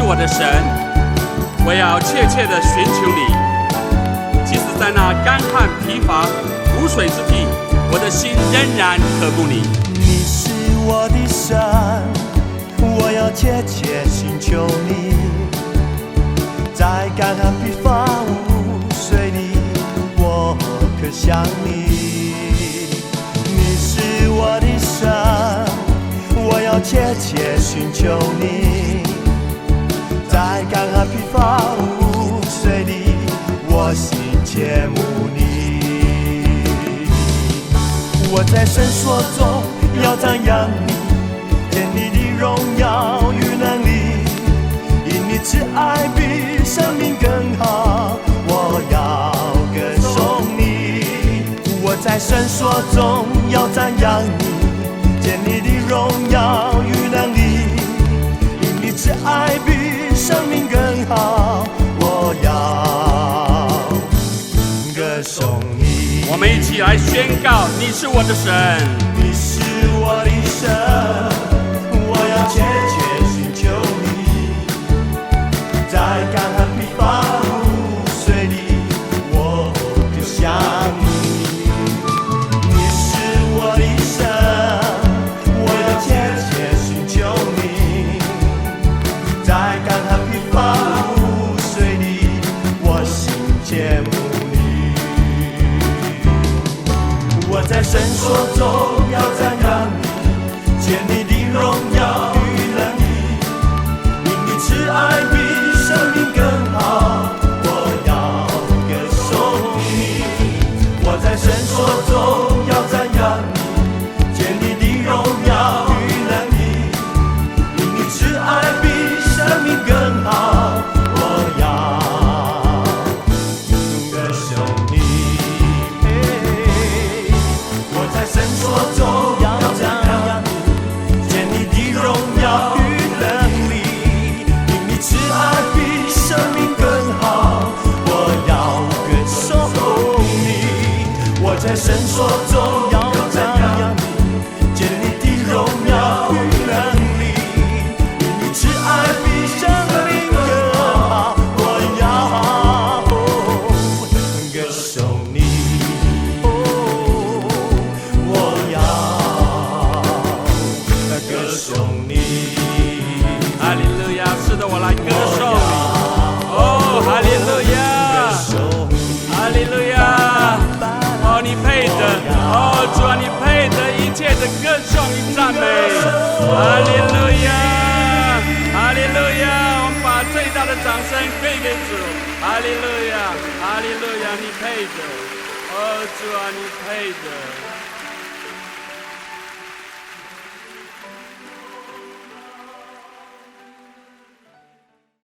我的神，我要切切地寻求你。即使在那干旱疲乏无水之地，我的心仍然渴慕你。你是我的神，我要切切寻求你。在干旱疲乏无水里，我渴想你。你是我的神，我要切切寻求你。在干旱疲乏无水里，我心切慕你。我在绳索中要瞻仰你，见你的荣耀与能力，因你慈爱比生命更好，我要歌颂你。我在绳索中要瞻仰你，见你的荣耀与能力，因你慈爱比生命更好，我要歌颂你。我们一起来宣告：你是我的神，你是我的神，我要切切寻求你。在干旱疲乏无水里，我就想你。你是我的神，我要切切寻求你。在干旱疲乏无水里，我心切慕你。我在绳索中要瞻仰你，见你的荣耀与能力，因你慈爱比生命更好，我要歌颂你。我在绳索中要瞻仰你，见你的荣耀与能力，因你慈爱比生命更好，我要歌颂你。我在绳索中要瞻仰你，见你的荣耀与能力，因你慈爱比生命更好，我要歌颂你。我在绳索中要瞻仰你，见你的荣耀与能力，因你慈爱比生命更好，我要歌颂你。歌颂你，哈利路亚！是的，我来歌颂你。哦，哈利路亚，哈利路亚！哦，你配的，哦，主啊，你配的一切的歌颂与赞美。哈利路亚，哈利路亚！我们把最大的掌声归给主。哈利路亚，哈利路亚！你配的，哦，主啊，你配的。